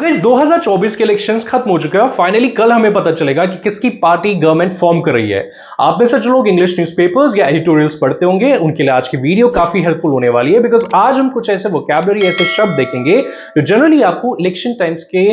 Guys 2024 के elections खत्म हो चुके हैं और फाइनली कल हमें पता चलेगा कि किसकी पार्टी गवर्नमेंट फॉर्म कर रही है। आप में से जो लोग इंग्लिश न्यूज़पेपर्स या एडिटोरियल्स पढ़ते होंगे उनके लिए आज की वीडियो काफी हेल्पफुल होने वाली है, बिकॉज आज हम कुछ ऐसे वोकैबुलरी, ऐसे शब्द देखेंगे जो जनरली आपको इलेक्शन टाइम्स के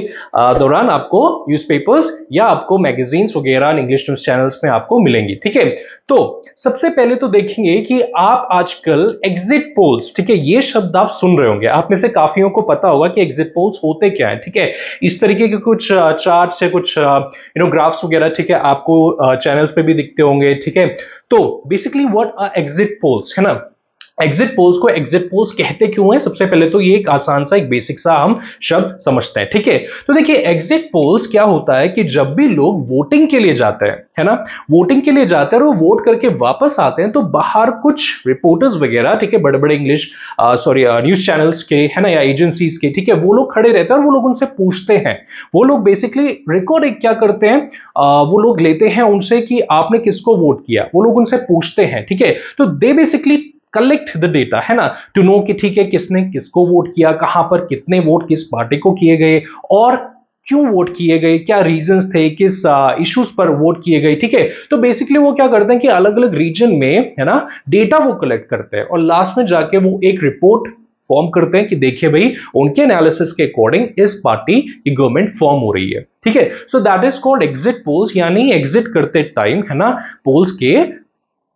दौरान आपको न्यूज़पेपर्स या आपको मैगजीन्स वगैरह इंग्लिश न्यूज चैनल्स में आपको मिलेंगी। ठीक है, तो सबसे पहले तो देखेंगे कि आप आजकल एग्जिट पोल्स, ठीक है, ये शब्द आप सुन रहे होंगे। आप में से काफियों को पता होगा कि एग्जिट पोल्स होते क्या है। ठीक है, इस तरीके के कुछ चार्ट से कुछ ग्राफ्स वगैरह, ठीक है, आपको चैनल्स पे भी दिखते होंगे। ठीक है, तो basically what are exit polls, है ना। एग्जिट पोल्स को एग्जिट पोल्स कहते क्यों हैं, सबसे पहले तो ये एक आसान सा, एक बेसिक सा हम शब्द समझते हैं। ठीक है, तो देखिए एग्जिट पोल्स क्या होता है कि जब भी लोग वोटिंग के लिए जाते हैं, है ना, वोटिंग के लिए जाते हैं और वो वोट करके वापस आते हैं, तो बाहर कुछ रिपोर्टर्स वगैरह, ठीक है, बड़े बड़े इंग्लिश न्यूज चैनल्स के, है ना, या एजेंसीज के, ठीक है, वो लोग खड़े रहते हैं और वो लोग उनसे पूछते हैं। वो लोग बेसिकली रिकॉर्ड क्या करते हैं, वो लोग लेते हैं उनसे कि आपने किसको वोट किया, वो लोग उनसे पूछते हैं। ठीक है, तो they basically collect the data, है ना, टू नो कि ठीक है किसने किसको वोट किया, कहां पर कितने वोट किस पार्टी को किए गए और क्यों वोट किए गए, क्या रीजंस थे, किस इश्यूज पर वोट किए गए। ठीक है, तो बेसिकली वो क्या करते हैं कि अलग अलग रीजन में, है ना, डेटा वो कलेक्ट करते हैं और लास्ट में जाके वो एक रिपोर्ट फॉर्म करते हैं कि देखिए भाई उनके एनालिसिस के अकॉर्डिंग इस पार्टी की गवर्नमेंट फॉर्म हो रही है। ठीक है, so that is called exit polls, यानी एग्जिट करते टाइम, है ना, पोल्स के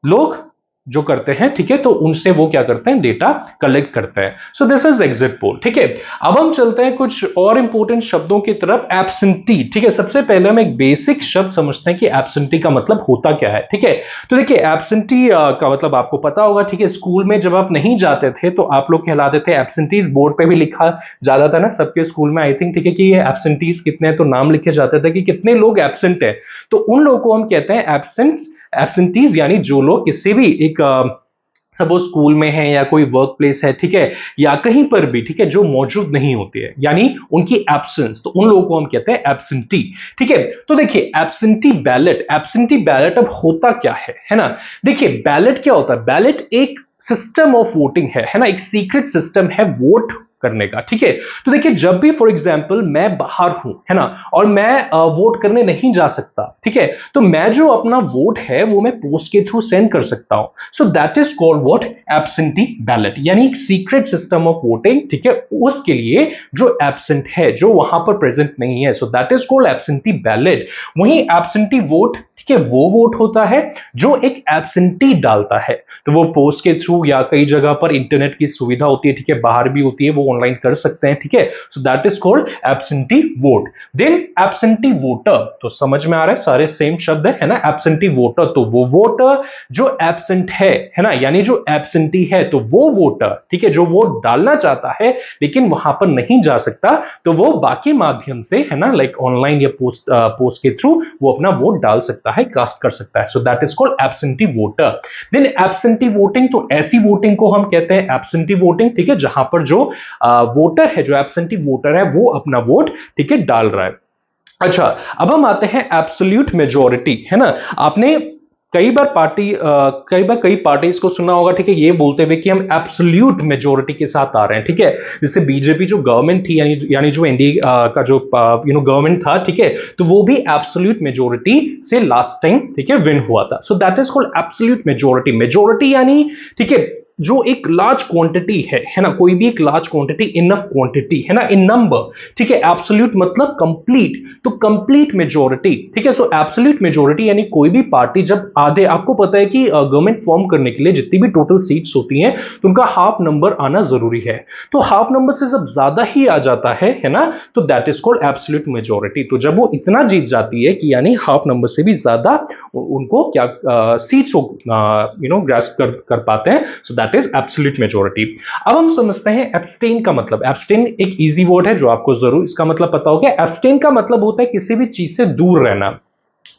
लोग जो करते हैं, ठीक है, तो उनसे वो क्या करते हैं, डेटा कलेक्ट करते हैं। सो दिस इज एग्जिट पोल। ठीक है, अब हम चलते हैं कुछ और इंपॉर्टेंट शब्दों की तरफ। एब्सेंटी, ठीक है, सबसे पहले हम एक बेसिक शब्द समझते हैं कि एब्सेंटी का मतलब होता क्या है। ठीक है, तो देखिए एब्सेंटी का मतलब आपको पता होगा। ठीक है, स्कूल में जब आप नहीं जाते थे तो आप लोग कहलाते थे एब्सेंटीज, बोर्ड पे भी लिखा जाता था ना सबके स्कूल में, आई थिंक, ठीक है, कि ये एब्सेंटीज कितने हैं, तो नाम लिखे जाते थे कि कितने लोग एब्सेंट है, तो उन लोगों को हम कहते हैं एब्सेंटीज, यानी जो लोग किसी भी एक सपोज स्कूल में है या कोई वर्क प्लेस है, ठीक है, या कहीं पर भी, ठीक है, जो मौजूद नहीं होती है, यानी उनकी एब्सेंस, तो उन लोगों को हम कहते हैं एब्सेंटी। ठीक है, तो देखिए एब्सेंटी बैलेट अब होता क्या है ना। देखिए बैलेट क्या होता है, बैलेट एक सिस्टम ऑफ वोटिंग है ना, एक सीक्रेट सिस्टम है वोट करने का। ठीक है, तो देखिए जब भी फॉर एग्जांपल मैं बाहर हूं, है ना, और मैं वोट करने नहीं जा सकता, ठीक है, तो मैं जो अपना वोट है वो मैं पोस्ट के थ्रू सेंड कर सकता हूं। सो that is called what, absentee ballot, यानी एक सीक्रेट सिस्टम ऑफ वोटिंग। ठीक है, उसके लिए जो एब्सेंट है, जो वहां पर प्रेजेंट नहीं है, so that is called absentee ballot. वहीं एब्सेंटी वोट, ठीक है, वो वोट होता है जो एक एब्सेंटी डालता है, तो वो पोस्ट के थ्रू या कई जगह पर इंटरनेट की सुविधा होती है, ठीक है, बाहर भी होती है, वो ऑनलाइन कर सकते हैं। ठीक है, so that is called absentee vote. Then absentee voter, तो समझ में आ रहा है, सारे सेम शब्द है ना। एब्सेंटी वोटर, तो वो वोटर जो एब्सेंट है ना, यानी जो एब्सेंटी है, तो वो वोटर, ठीक है, जो वोट डालना चाहता है लेकिन वहां पर नहीं जा सकता, तो वो बाकी माध्यम से, है ना, लाइक ऑनलाइन या पोस्ट के थ्रू वो अपना वोट डाल सकता है, कास्ट कर सकता है। So that is called absentee voter. Then absentee voting, तो ऐसी वोटिंग को हम कहते हैं एब्सेंटी वोटिंग। ठीक है, जहां पर जो वोटर है, जो एब्सेंटी वोटर है, वो अपना वोट, ठीक है, डाल रहा है। अच्छा, अब हम आते हैं एब्सोल्यूट मेजॉरिटी, है ना। आपने कई बार कई पार्टीज को सुना होगा, ठीक है, ये बोलते हुए कि हम एब्सोल्यूट मेजॉरिटी के साथ आ रहे हैं। ठीक है, जैसे बीजेपी जो गवर्नमेंट थी, यानी जो एनडीए का जो गवर्नमेंट था, ठीक है, तो वो भी एब्सोल्यूट मेजॉरिटी से लास्ट टाइम, ठीक है, विन हुआ था। सो that is called absolute majority. Majority यानी, ठीक है, जो एक लार्ज क्वांटिटी है ना, कोई भी एक लार्ज क्वांटिटी, इनफ क्वांटिटी, है ना, इन नंबर। ठीक है, एब्सोल्यूट मतलब कंप्लीट, तो कंप्लीट मेजॉरिटी। ठीक है, सो एब्सोल्यूट मेजॉरिटी यानी कोई भी पार्टी जब आधे, आपको पता है कि गवर्नमेंट फॉर्म करने के लिए जितनी भी टोटल सीट्स होती हैं तो उनका हाफ नंबर आना जरूरी है, तो हाफ नंबर से जब ज्यादा ही आ जाता है ना, तो that is called absolute majority. तो जब वो इतना जीत जाती है कि यानी हाफ नंबर से भी ज्यादा उनको क्या सीट्स ग्रास्प कर पाते हैं, सो दैट इज एब्सोल्यूट मेजॉरिटी। अब हम समझते हैं एब्सटेन का मतलब। एब्सटेन एक इजी वर्ड है जो आपको जरूर इसका मतलब पता होगा। एब्सटेन का मतलब होता है किसी भी चीज से दूर रहना।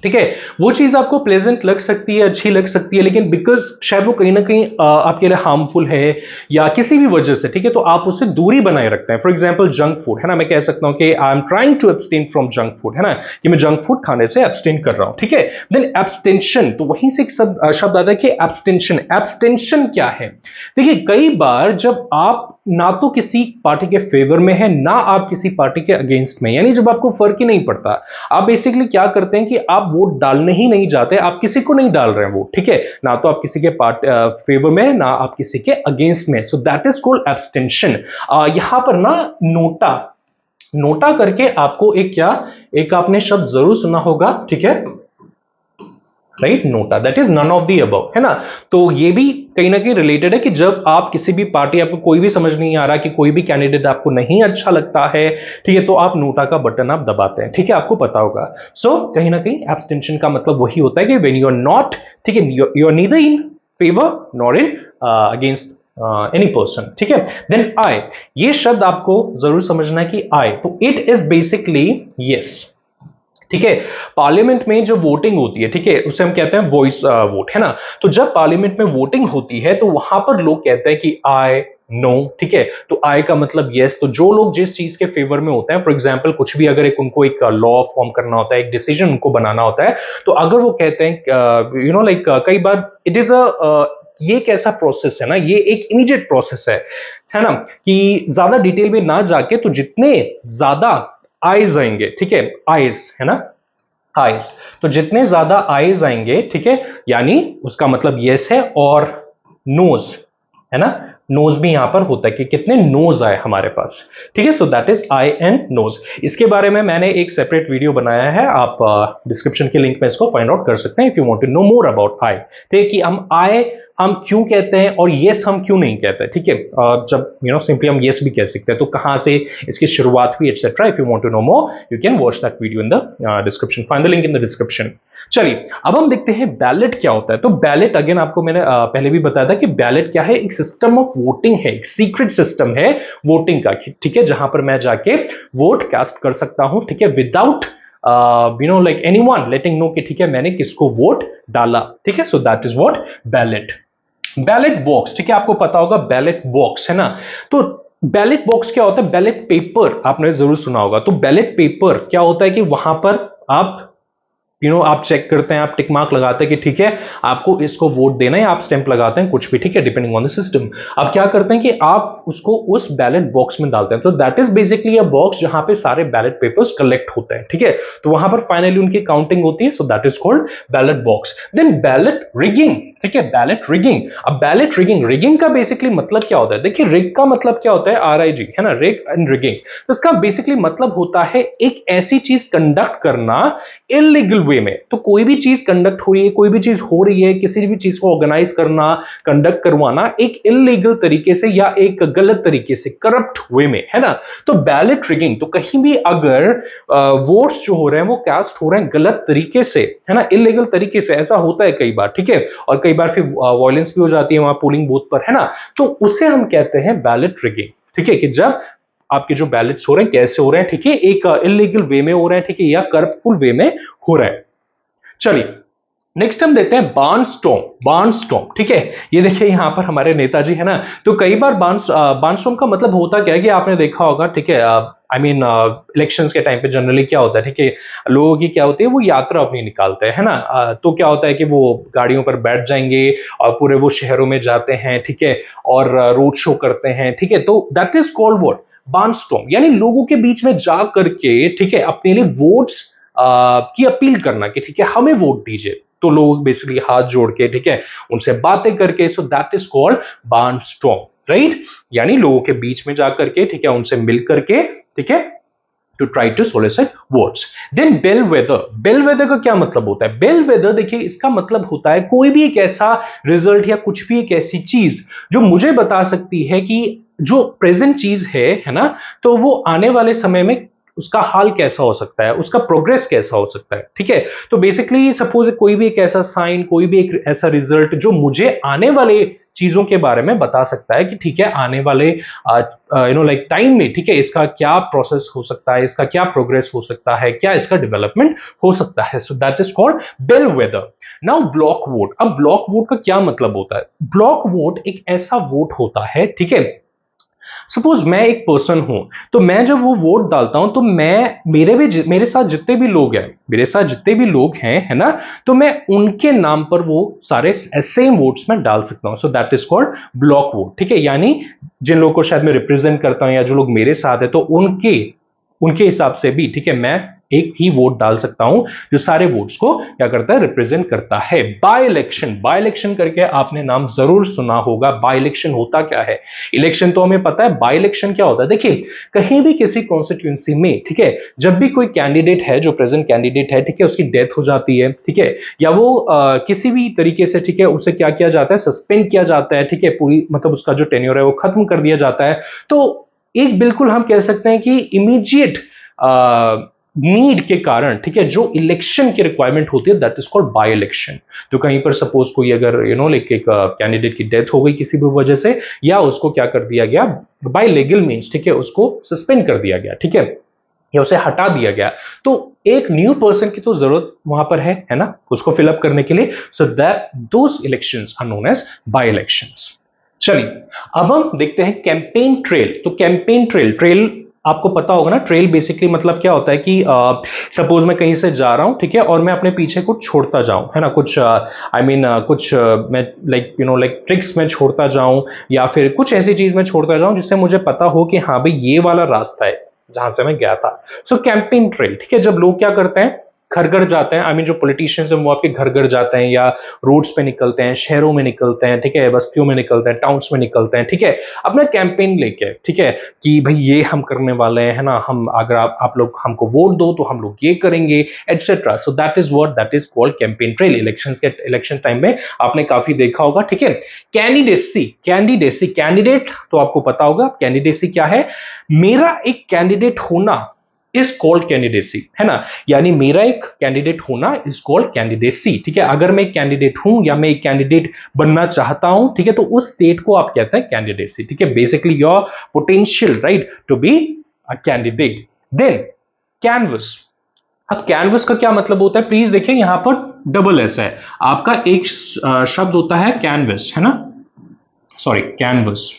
ठीक है, वो चीज आपको प्लेजेंट लग सकती है, अच्छी लग सकती है, लेकिन बिकॉज शायद वो कहीं ना कहीं आपके लिए हार्मफुल है या किसी भी वजह से, ठीक है, तो आप उससे दूरी बनाए रखते हैं। फॉर एग्जांपल जंक फूड, है ना, मैं कह सकता हूं कि I am trying to abstain from junk food, है ना, कि मैं जंक फूड खाने से एब्सटेन कर रहा हूं। ठीक है, देन एब्सटेंशन, तो वहीं से एक शब्द आता है कि एब्सटेंशन। एब्सटेंशन क्या है, देखिए कई बार जब आप ना तो किसी पार्टी के फेवर में है, ना आप किसी पार्टी के अगेंस्ट में, यानी जब आपको फर्क ही नहीं पड़ता, आप बेसिकली क्या करते हैं कि आप वोट डालने ही नहीं जाते, आप किसी को नहीं डाल रहे हैं वोट, ठीक है, ना तो आप किसी के फेवर में, ना आप किसी के अगेंस्ट में, सो दैट इज कॉल्ड एब्सटेंशन। यहां पर ना नोटा, नोटा करके आपको एक क्या, एक आपने शब्द जरूर सुना होगा, ठीक है, right, NOTA, that is none of the above, है ना। तो ये भी कहीं ना कहीं रिलेटेड है कि जब आप किसी भी पार्टी, आपको कोई भी समझ नहीं आ रहा कि कोई भी कैंडिडेट आपको नहीं अच्छा लगता है, ठीक है, तो आप नोटा का बटन आप दबाते हैं, ठीक है, आपको पता होगा। सो कहीं ना कहीं एब्सटेंशन का मतलब वही होता है कि व्हेन यू आर नॉट, ठीक है, you are neither in favour nor in against any person, ठीक है। देन आई, ये शब्द आपको जरूर समझना है कि आई, तो इट इज बेसिकली यस, ठीक है। पार्लियामेंट में जो वोटिंग होती है, ठीक है, उसे हम कहते हैं वॉइस वोट, है ना। तो जब पार्लियामेंट में वोटिंग होती है तो वहां पर लोग कहते हैं कि आई नो, ठीक है, तो आई का मतलब यस। तो जो लोग जिस चीज के फेवर में होते हैं, फॉर एग्जांपल कुछ भी, अगर एक उनको एक लॉ फॉर्म करना होता है, एक डिसीजन उनको बनाना होता है, तो अगर वो कहते हैं यू नो लाइक, कई बार इट इज ये एक ऐसा प्रोसेस है ना, ये एक इमीडिएट प्रोसेस है ना, कि ज्यादा डिटेल में ना जाके, तो जितने ज्यादा आइज आएंगे, ठीक है, आइज, है ना, आइज, तो जितने ज्यादा आइज आएंगे, ठीक है, यानी उसका मतलब यस है। और नोज, है ना, नोज भी यहां पर होता है कि कितने नोज आए हमारे पास, ठीक है, so that is aye and noes. इसके बारे में मैंने एक सेपरेट वीडियो बनाया है, आप डिस्क्रिप्शन के लिंक में इसको फाइंड आउट कर सकते हैं if you want to know more about aye, ठीक है, कि हम आई हम क्यों कहते हैं और यस हम क्यों नहीं कहते, ठीक है। जब यू नो सिंपली हम यस भी कह सकते हैं, तो कहां से इसकी शुरुआत हुई etcetera, if you want to know more you can watch that video in the description, find the link in the description. चलिए अब हम देखते हैं बैलेट क्या होता है। तो बैलेट, अगेन आपको मैंने पहले भी बताया था कि बैलेट क्या है, एक सिस्टम ऑफ वोटिंग है, एक सीक्रेट सिस्टम है वोटिंग का, ठीक है, जहां पर मैं जाके वोट कास्ट कर सकता हूं, ठीक है, without you know like anyone letting know कि ठीक है मैंने किसको वोट डाला, ठीक है, so that is what ballot. Ballot box, ठीक है, आपको पता होगा बैलेट बॉक्स, है ना। तो बैलेट बॉक्स क्या होता है, बैलेट पेपर आपने जरूर सुना होगा। तो बैलेट पेपर क्या होता है कि वहां पर आप आप चेक करते हैं, आप टिक मार्क लगाते हैं कि ठीक है आपको इसको वोट देना है, आप स्टैंप लगाते हैं कुछ भी, ठीक है, डिपेंडिंग ऑन द सिस्टम। आप क्या करते हैं कि आप उसको उस बैलेट बॉक्स में डालते हैं। तो that is basically a box जहां पे सारे बैलेट पेपर्स कलेक्ट होते हैं, ठीक है, तो वहां पर फाइनली उनकी काउंटिंग होती है, so that is called ballot box. Then ballot rigging, ठीक है, बैलेट रिगिंग। अब बैलेट रिगिंग, रिगिंग का बेसिकली मतलब क्या होता है, देखिए रिग का मतलब क्या होता है, RIG, है ना, रिग एंड रिगिंग। तो इसका बेसिकली मतलब होता है एक ऐसी चीज कंडक्ट करना इलीगल वे में। तो कोई भी चीज कंडक्ट हो रही है, कोई भी चीज हो रही है, किसी भी चीज को ऑर्गेनाइज करना, कंडक्ट करवाना एक इलीगल तरीके से या एक गलत तरीके से, करप्ट वे में, है ना। तो बैलेट रिगिंग, तो कहीं भी अगर वोट्स जो हो रहे हैं वो कास्ट हो रहे हैं गलत तरीके से, है ना, इलीगल तरीके से, ऐसा होता है कई बार, ठीक है, और कई बार फिर वायलेंस भी हो जाती है वहां पोलिंग बूथ पर, है ना, तो उसे हम कहते हैं बैलेट रिगिंग, ठीक है, कि जब आपके जो बैलेट्स हो रहे हैं कैसे हो रहे हैं, ठीक है, एक इलीगल वे में हो रहे हैं, ठीक है, या करप्टफुल वे में हो रहा है। चलिए नेक्स्ट हम देखते हैं बार्नस्टॉर्म। बार्नस्टॉर्म, ठीक है, ये देखिए यहां पर हमारे नेताजी है ना। तो कई बार बार्नस्टॉर्म का मतलब होता क्या है कि आपने देखा होगा, ठीक है, आई मीन इलेक्शंस के टाइम पे जनरली क्या होता है, ठीक है, लोगों की क्या होती है, वो यात्रा अपनी निकालते हैं, है ना। तो क्या होता है कि वो गाड़ियों पर बैठ जाएंगे और पूरे वो शहरों में जाते हैं, ठीक है, और रोड शो करते हैं, ठीक है, तो दैट इज कॉल्ड व्हाट, बार्नस्टॉर्म, यानी लोगों के बीच में जा करके, ठीक है, अपने लिए वोट्स की अपील करना कि ठीक है हमें वोट दीजिए। तो लोग बेसिकली हाथ जोड़ के, ठीक है, उनसे बातें करके, so that is called barnstorm, right, यानी लोगों के बीच में जाकर के, ठीक है, उनसे मिल करके, ठीक है, to try to solicit votes. Then bellwether, bellwether का क्या मतलब होता है, बेलवेदर देखिए इसका मतलब होता है कोई भी एक ऐसा रिजल्ट या कुछ भी एक ऐसी चीज जो मुझे बता सकती है कि जो प्रेजेंट चीज है ना, तो वो आने वाले समय में उसका हाल कैसा हो सकता है, उसका प्रोग्रेस कैसा हो सकता है, ठीक है। तो बेसिकली सपोज कोई भी एक ऐसा साइन, कोई भी एक ऐसा रिजल्ट जो मुझे आने वाले चीजों के बारे में बता सकता है कि ठीक है आने वाले लाइक टाइम में, ठीक है, इसका क्या प्रोसेस हो सकता है, इसका क्या प्रोग्रेस हो सकता है, क्या इसका डेवलपमेंट हो सकता है, so that is called bellwether. Now block vote. अब ब्लॉक वोट का क्या मतलब होता है, ब्लॉक वोट एक ऐसा वोट होता है, ठीक है, सपोज मैं एक पर्सन हूं, तो मैं जब वो वोट डालता हूं तो मैं मेरे साथ जितने भी लोग हैं, है ना, तो मैं उनके नाम पर वो सारे सेम वोट्स में डाल सकता हूं। सो that is called block vote. ठीक है, यानी जिन लोगों को शायद मैं रिप्रेजेंट करता हूं या जो लोग मेरे साथ है, तो उनके उनके हिसाब से भी, ठीक है, मैं एक ही वोट डाल सकता हूं जो सारे वोट्स को क्या करता है, रिप्रेजेंट करता है। बाय इलेक्शन, बाय इलेक्शन करके आपने नाम जरूर सुना होगा। बाय इलेक्शन होता क्या है? इलेक्शन तो हमें पता है, बाय इलेक्शन क्या होता है? देखिए, कहीं भी किसी कॉन्स्टिट्यूंसी में, ठीक है, जब भी कोई कैंडिडेट है, जो प्रेजेंट कैंडिडेट है, ठीक है, उसकी डेथ हो जाती है, ठीक है, या वो किसी भी तरीके से, ठीक है, उसे क्या किया जाता है, सस्पेंड किया जाता है, ठीक है, पूरी मतलब उसका जो टेन्योर है वो खत्म कर दिया जाता है, तो एक बिल्कुल हम कह सकते हैं कि इमीडिएट नीड के कारण, ठीक है, जो इलेक्शन की रिक्वायरमेंट होती है, that is called by election. तो कहीं पर सपोज कोई अगर लाइक एक कैंडिडेट की डेथ हो गई किसी भी वजह से, या उसको क्या कर दिया गया बाय लीगल मीन्स, ठीक है, उसको सस्पेंड कर दिया गया, ठीक है, या उसे हटा दिया गया, तो एक न्यू पर्सन की तो जरूरत वहां पर है ना, उसको फिलअप करने के लिए। So that those elections are known as by elections. चलिए, अब हम देखते हैं कैंपेन ट्रेल। तो कैंपेन ट्रेल आपको पता होगा ना, ट्रेल बेसिकली मतलब क्या होता है कि सपोज मैं कहीं से जा रहा हूं, ठीक है, और मैं अपने पीछे कुछ छोड़ता जाऊं, है ना, कुछ कुछ मैं लाइक ट्रिक्स में छोड़ता जाऊं, या फिर कुछ ऐसी चीज में छोड़ता जाऊं जिससे मुझे पता हो कि हाँ भाई ये वाला रास्ता है जहां से मैं गया था। सो कैंपेन ट्रेल, ठीक है, जब लोग क्या करते हैं, घर घर जाते हैं, जो पोलिटिशियंस हैं वो आपके घर घर जाते हैं, या रोड्स पे निकलते हैं, शहरों में निकलते हैं, ठीक है, बस्तियों में निकलते हैं, टाउन्स में निकलते हैं, ठीक है, अपना कैंपेन लेके, ठीक है, कि भाई ये हम करने वाले हैं, है ना, हम अगर आप लोग हमको वोट दो तो हम लोग ये करेंगे, etcetera. So that is called campaign trail. Election time में आपने काफी देखा होगा, ठीक है। कैंडिडेट तो आपको पता होगा, कैंडिडेसी क्या है? मेरा एक कैंडिडेट होना इज कॉल्ड कैंडिडेसी, है ना, यानी मेरा एक कैंडिडेट होना इज कॉल्ड कैंडिडेसी, ठीक है। अगर मैं एक कैंडिडेट हूं या मैं एक कैंडिडेट बनना चाहता हूं, ठीक है, तो उस स्टेट को आप कहते हैं कैंडिडेसी, ठीक है, basically your potential right to be a candidate. Then canvass. अब कैनवस का क्या मतलब होता है? प्लीज देखिए, यहां पर डबल एस है, आपका एक शब्द होता है कैनवस, है ना, सॉरी, कैनवस,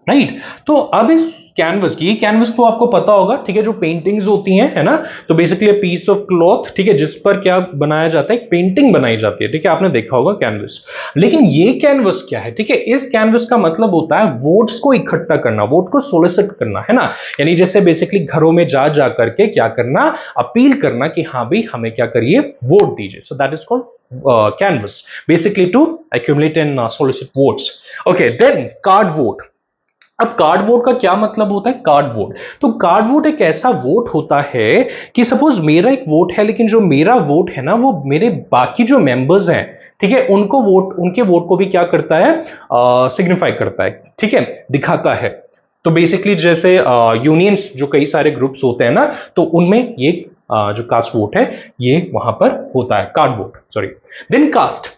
राइट। तो अब इस कैनवस की, कैनवस तो आपको पता होगा, ठीक है, जो पेंटिंग्स होती हैं, है ना, तो बेसिकली पीस ऑफ क्लॉथ, ठीक है, जिस पर क्या बनाया जाता है, एक पेंटिंग बनाई जाती है, ठीक है, आपने देखा होगा कैनवस। लेकिन ये कैनवस क्या है? ठीक है, इस कैनवस का मतलब होता है वोट्स को इकट्ठा करना, वोट को सोलिसिट करना, है ना, यानी जैसे बेसिकली घरों में जा जा करके क्या करना, अपील करना कि हाँ भाई हमें क्या करिए, वोट दीजिए। So that is called canvass, basically to accumulate and solicit votes. Okay, then card vote. अब कार्ड वोट का क्या मतलब होता है? कार्ड वोट, तो कार्ड वोट एक ऐसा वोट होता है कि सपोज मेरा एक वोट है, लेकिन जो मेरा वोट है ना, वो मेरे बाकी जो मेंबर्स हैं, ठीक है, उनको वोट, उनके वोट को भी क्या करता है, सिग्निफाई करता है, ठीक है, दिखाता है। तो बेसिकली जैसे यूनियंस, जो कई सारे ग्रुप्स होते हैं ना, तो उनमें ये जो कास्ट वोट है ये वहां पर होता है, card vote, sorry. Then cast.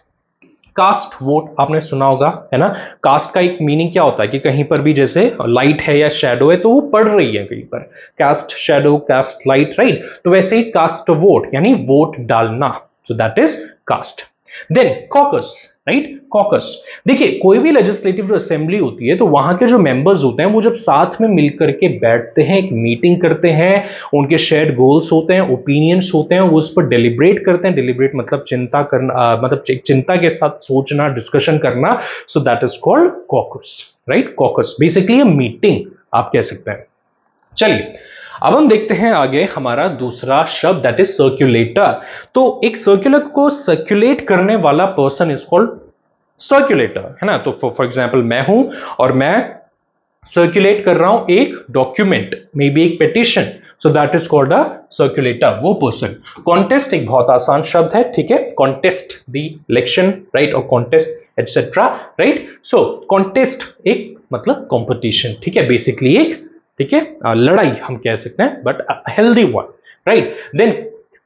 Cast vote आपने सुना होगा, है ना। कास्ट का एक मीनिंग क्या होता है कि कहीं पर भी जैसे लाइट है या शैडो है तो वो पड़ रही है कहीं पर, cast shadow, cast light, right. तो वैसे ही कास्ट वोट यानी वोट डालना, so that is cast. Then caucus, right, caucus. देखिए, कोई भी लेजिस्लेटिव जो असेंबली होती है, तो वहां के जो मेंबर्स होते हैं वो जब साथ में मिलकर के बैठते हैं, एक मीटिंग करते हैं, उनके शेयर्ड गोल्स होते हैं, ओपिनियंस होते हैं, वो उस पर डिलिब्रेट करते हैं। डिलिब्रेट मतलब चिंता करना, मतलब चिंता के साथ सोचना, डिस्कशन करना। सो that is called caucus, right. Caucus basically meeting आप कह सकते हैं। चलिए, अब हम देखते हैं आगे हमारा दूसरा शब्द, दैट इज सर्क्यूलेटर। तो एक सर्कुलर को सर्कुलेट करने वाला पर्सन इज कॉल्ड सर्कुलेटर, है ना। तो फॉर एग्जांपल मैं हूं और मैं सर्कुलेट कर रहा हूं एक डॉक्यूमेंट, मे बी एक petition, so that is called a circulator, वो पर्सन। कॉन्टेस्ट एक बहुत आसान शब्द है, ठीक है, कॉन्टेस्ट द इलेक्शन, राइट, और कॉन्टेस्ट एटसेट्रा, राइट। सो कॉन्टेस्ट एक मतलब कॉम्पिटिशन, ठीक है, बेसिकली एक, ठीक है, लड़ाई हम कह सकते हैं, but healthy one, right. Then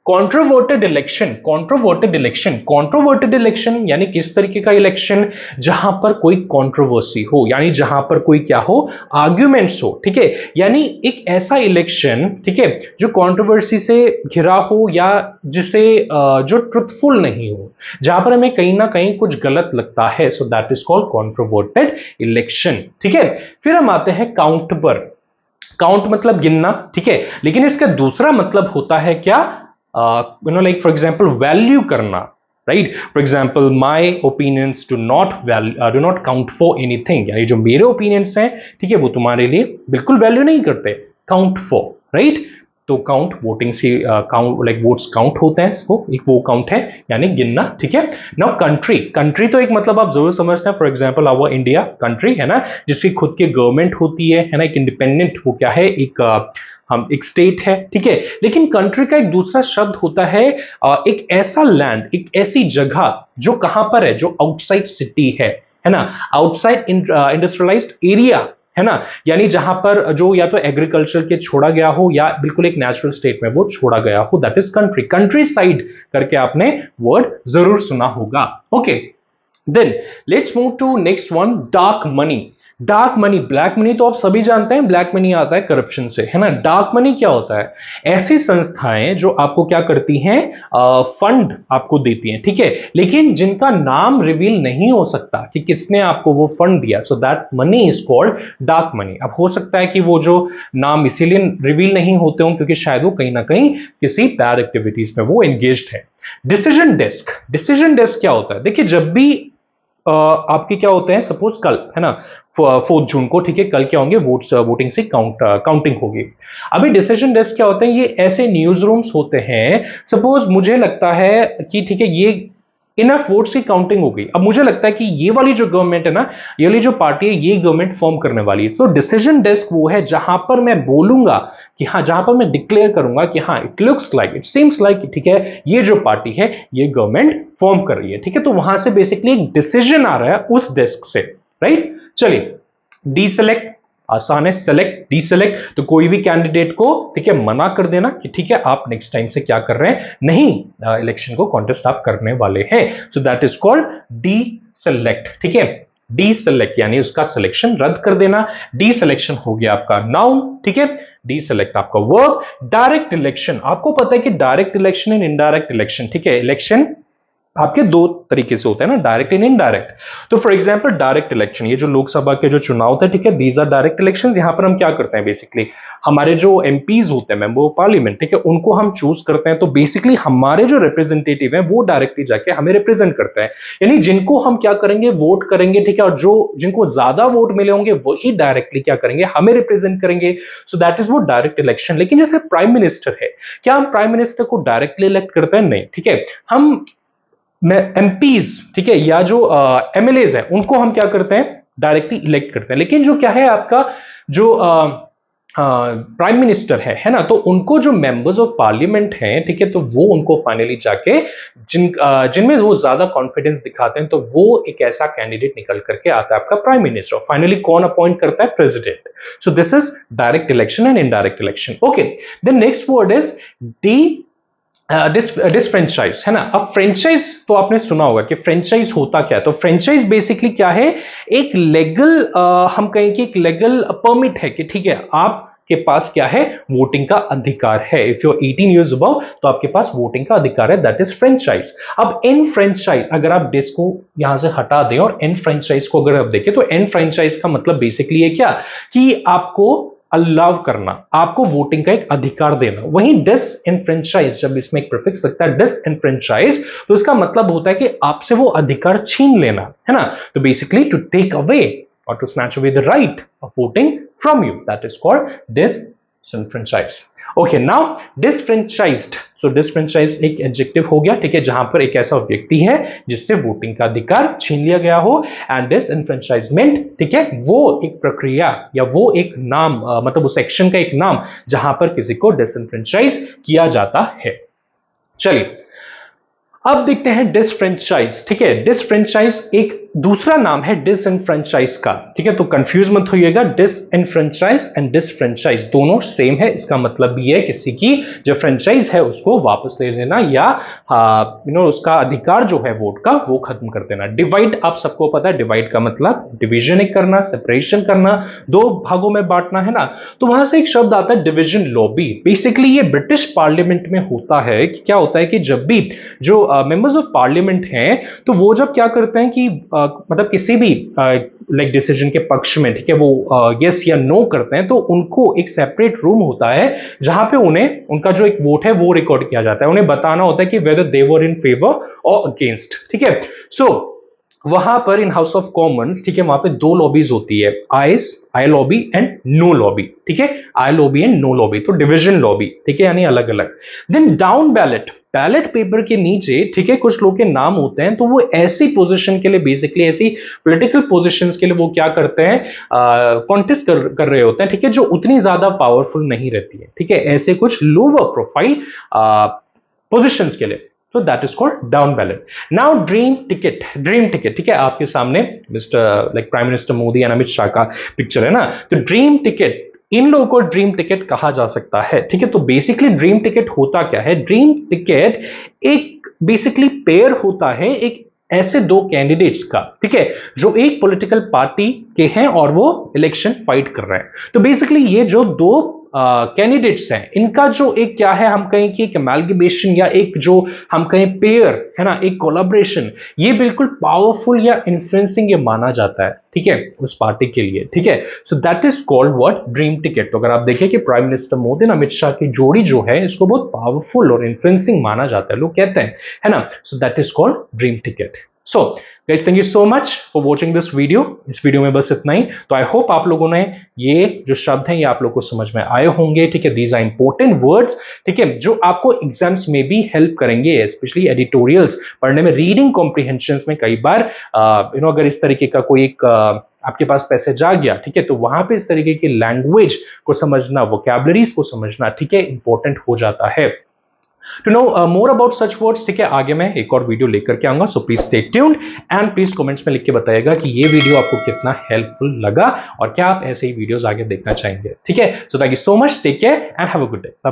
controverted election, controverted election, controverted election यानी किस तरीके का इलेक्शन, जहां पर कोई कंट्रोवर्सी हो, यानी जहां पर कोई क्या हो, आर्ग्यूमेंट्स हो, ठीक है, यानी एक ऐसा इलेक्शन, ठीक है, जो कंट्रोवर्सी से घिरा हो या जिसे जो ट्रुथफुल नहीं हो, जहां पर हमें कहीं ना कहीं कुछ गलत लगता है, so that is called controverted election, ठीक है। फिर हम आते हैं काउंट पर। काउंट मतलब गिनना, ठीक है, लेकिन इसका दूसरा मतलब होता है क्या, like for example वैल्यू करना, right. For example my opinions do not count for anything, यानी जो मेरे ओपिनियंस हैं, ठीक है, वो तुम्हारे लिए बिल्कुल वैल्यू नहीं करते, काउंट फॉर, राइट। तो काउंट वोटिंग से काउंट लाइक वोट्स काउंट होते हैं, इसको एक वो काउंट है यानी गिनना, ठीक है। नाउ कंट्री, कंट्री तो एक मतलब आप जरूर समझते हैं, for example our India country है ना, जिसकी खुद की गवर्नमेंट होती है ना, एक इंडिपेंडेंट, वो क्या है, हम एक स्टेट है, ठीक है। लेकिन कंट्री का एक दूसरा शब्द होता है एक ऐसा लैंड, एक ऐसी जगह जो कहां पर है, जो आउटसाइड सिटी है ना, आउटसाइड इंडस्ट्रियलाइज्ड एरिया, है ना, यानी जहां पर जो या तो एग्रीकल्चर के छोड़ा गया हो या बिल्कुल एक नेचुरल स्टेट में वो छोड़ा गया हो, that is country. Countryside करके आपने वर्ड जरूर सुना होगा, okay. Then let's move to next one, dark money. Dark money, black money तो आप सभी जानते हैं, ब्लैक मनी आता है करप्शन से, है ना। डार्क मनी क्या होता है, ऐसी संस्थाएं जो आपको क्या करती हैं, फंड आपको देती हैं, ठीक है, लेकिन जिनका नाम रिवील नहीं हो सकता कि किसने आपको वो फंड दिया, so that money is called dark money. अब हो सकता है कि वो जो नाम इसीलिए रिवील नहीं होते हो क्योंकि शायद वो कहीं ना कहीं किसी बैड एक्टिविटीज में वो एंगेज्ड है। डिसीजन डेस्क, डिसीजन डेस्क क्या होता है, देखिए जब भी आपके क्या होते हैं, सपोज कल है ना 4 जून को, ठीक है, कल क्या होंगे, वोटिंग से काउंटिंग होगी। अभी डिसीजन डेस्क क्या होते हैं, ये ऐसे न्यूज रूम्स होते हैं, सपोज मुझे लगता है कि ठीक है ये इनफ वोट्स की काउंटिंग हो गई, अब मुझे लगता है कि ये वाली जो गवर्नमेंट है ना, ये वाली जो पार्टी है, ये गवर्नमेंट फॉर्म करने वाली है। तो डिसीजन डेस्क वो है जहां पर मैं बोलूंगा कि हाँ, जहां पर मैं डिक्लेयर करूंगा कि हाँ, it looks like, it seems like, ठीक है, ये जो पार्टी है ये गवर्नमेंट फॉर्म कर रही है, ठीक है। तो वहां से बेसिकली एक डिसीजन आ रहा है उस डेस्क से, राइट। चलिए, डी सेलेक्ट आसान है, सेलेक्ट, डीसेलेक्ट, तो कोई भी कैंडिडेट को, ठीक है, मना कर देना कि ठीक है आप नेक्स्ट टाइम से क्या कर रहे हैं, नहीं इलेक्शन को कॉन्टेस्ट आप करने वाले हैं, सो that is called D select, ठीक है। डी सेलेक्ट यानी उसका सिलेक्शन रद्द कर देना, डी सिलेक्शन हो गया आपका नाउन, ठीक है, डी सेलेक्ट आपका वर्ब। डायरेक्ट इलेक्शन, आपको पता है कि direct election and indirect election, ठीक है, इलेक्शन आपके दो तरीके से होता है ना, डायरेक्ट एंड इनडायरेक्ट। तो फॉर एग्जांपल डायरेक्ट इलेक्शन, ये जो लोकसभा के जो चुनाव थे, ठीक है, दीज आर डायरेक्ट इलेक्शंस। यहां पर हम क्या करते हैं, बेसिकली हमारे जो एमपीज होते हैं, मेंबर ऑफ पार्लियामेंट, ठीक है, उनको हम चूज करते हैं। तो बेसिकली हमारे जो रिप्रेजेंटेटिव हैं वो डायरेक्टली जाके हमें रिप्रेजेंट करते हैं, यानी जिनको हम क्या करेंगे, वोट करेंगे, ठीक है, और जो जिनको ज्यादा वोट मिले होंगे वही डायरेक्टली क्या करेंगे, हमें रिप्रेजेंट करेंगे। सो दैट इज वो डायरेक्ट इलेक्शन। लेकिन जैसे प्राइम मिनिस्टर है, क्या हम प्राइम मिनिस्टर को डायरेक्टली इलेक्ट करते हैं? नहीं, ठीक है, हम एमपीज, ठीक है, या जो एमएलएज हैं उनको हम क्या करते हैं, डायरेक्टली इलेक्ट करते हैं। लेकिन जो क्या है आपका जो प्राइम मिनिस्टर है ना, तो उनको जो मेंबर्स ऑफ पार्लियामेंट हैं, ठीक है, तो वो उनको फाइनली जाके जिनमें वो ज्यादा कॉन्फिडेंस दिखाते हैं, तो वो एक ऐसा कैंडिडेट निकल करके आता है आपका प्राइम मिनिस्टर। फाइनली कौन अपॉइंट करता है? President. So this is direct election and indirect election, okay. Then next word is the disfranchise, है ना। अब फ्रेंचाइज तो आपने सुना होगा कि फ्रेंचाइज होता क्या है। तो फ्रेंचाइज बेसिकली क्या है, एक लीगल हम कहें कि एक लीगल परमिट है कि ठीक है आपके पास क्या है, वोटिंग का अधिकार है। If you are 18 years above तो आपके पास वोटिंग का अधिकार है, दैट इज फ्रेंचाइज। अब एन फ्रेंचाइज, अगर आप डिस को यहां से हटा दें और एन फ्रेंचाइज को अगर आप देखें, तो एन फ्रेंचाइज का मतलब बेसिकली है क्या, कि आपको अलाउ करना, आपको वोटिंग का एक अधिकार देना। वहीं डिसएनफ्रेंचाइज, जब इसमें एक प्रीफिक्स लगता है डिसएनफ्रेंचाइज, तो इसका मतलब होता है कि आपसे वो अधिकार छीन लेना, है ना। तो बेसिकली टू टेक अवे और to snatch away the right of voting from you, that is called disenfranchise. Okay, now disfranchised, so disfranchise एक एडजेक्टिव हो गया, ठीक है, जहां पर एक ऐसा व्यक्ति है जिससे वोटिंग का अधिकार छीन लिया गया हो। एंड डिसएनफ्रेंचाइजमेंट, ठीक है, वो एक प्रक्रिया या वो एक नाम मतलब उस एक्शन का एक नाम जहां पर किसी को डिसएनफ्रेंचाइज किया जाता है। चलिए अब देखते हैं डिसफ्रेंचाइज, ठीक है। डिसफ्रेंचाइज एक दूसरा नाम है डिसएनफ्रेंचाइज का, ठीक है, तो कंफ्यूज मत होइएगा, डिसएनफ्रेंचाइज एंड डिसफ्रेंचाइज दोनों सेम है। इसका मतलब भी है किसी की जो फ्रेंचाइज है उसको वापस ले लेना या उसका अधिकार जो है वोट का वो खत्म कर देना। डिवाइड आप सबको पता है, डिवाइड का मतलब डिवीजन करना, सेपरेशन करना, दो भागों में बांटना, है ना। तो वहां से एक शब्द आता है डिवीजन लॉबी। बेसिकली ये ब्रिटिश पार्लियामेंट में होता है कि क्या होता है कि जब भी जो मेंबर्स ऑफ पार्लियामेंट हैं तो वो जब क्या करते हैं कि मतलब किसी भी लाइक डिसीजन के पक्ष में, ठीक है, वो यस या नो करते हैं तो उनको एक सेपरेट रूम होता है जहां पे उन्हें उनका जो एक वोट है वो रिकॉर्ड किया जाता है। उन्हें बताना होता है कि whether they were in favour और अगेंस्ट, ठीक है। सो वहां पर इन हाउस ऑफ कॉमन्स, ठीक है, वहां पे दो लॉबीज होती है, aye lobby and no lobby, ठीक है, aye lobby and no lobby, तो डिवीजन लॉबी, ठीक है, यानी अलग अलग। Then down ballot, ballot paper के नीचे, ठीक है, कुछ लोग के नाम होते हैं, तो वो ऐसी पोजीशन के लिए, बेसिकली ऐसी पॉलिटिकल पोजीशंस के लिए वो क्या करते हैं, कॉन्टेस्ट कर रहे होते हैं, ठीक है, जो उतनी ज्यादा पावरफुल नहीं रहती है, ठीक है, ऐसे कुछ लोअर प्रोफाइल पोजीशंस के लिए, तो that is called down ballot. Now dream ticket, dream ticket, ठीक है, आपके सामने mister like prime minister Modi and Amit Shah का पिक्चर है ना, तो ड्रीम टिकट, इन लोगों को ड्रीम टिकट कहा जा सकता है, ठीक है। तो बेसिकली ड्रीम टिकट होता क्या है, ड्रीम टिकट एक बेसिकली पेयर होता है एक ऐसे दो कैंडिडेट्स का, ठीक है, जो एक पॉलिटिकल पार्टी के हैं और वो इलेक्शन फाइट कर रहे हैं। तो बेसिकली ये जो दो कैंडिडेट्स हैं, इनका जो एक क्या है, हम कहें कि एक अमेलगमेशन या एक जो हम कहें पेयर है ना, एक कोलैबोरेशन, ये बिल्कुल पावरफुल या इन्फ्लुएंसिंग ये माना जाता है, ठीक है, उस पार्टी के लिए, ठीक है। So that is called what, dream ticket. तो अगर आप देखें कि प्राइम मिनिस्टर मोदी और अमित शाह की जोड़ी जो है इसको बहुत पावरफुल और इन्फ्लुएंसिंग माना जाता है, लोग कहते हैं, है ना। सो that is called dream ticket. So guys, thank you so much for watching this video. इस वीडियो में बस इतना ही। तो आई होप आप लोगों ने ये जो शब्द हैं ये आप लोग को समझ में आए होंगे, ठीक है। दीज आर इंपॉर्टेंट वर्ड्स, ठीक है, जो आपको एग्जाम्स में भी हेल्प करेंगे, स्पेशली एडिटोरियल्स पढ़ने में, रीडिंग कॉम्प्रिहेंशन में। कई बार अगर इस तरीके का कोई एक आपके पास पैसेज आ गया, ठीक है, तो वहां पे इस तरीके की लैंग्वेज को समझना, वोकैबुलरीज को समझना, ठीक है, इंपॉर्टेंट हो जाता है। To know more about such words, ठीक है, आगे मैं एक और वीडियो लेकर के आऊंगा। So please stay tuned and please comments में लिख के बताइएगा कि ये वीडियो आपको कितना हेल्पफुल लगा और क्या आप ऐसे ही वीडियोस आगे देखना चाहेंगे, ठीक है। So thank you so much, take care and have a good day, bye bye.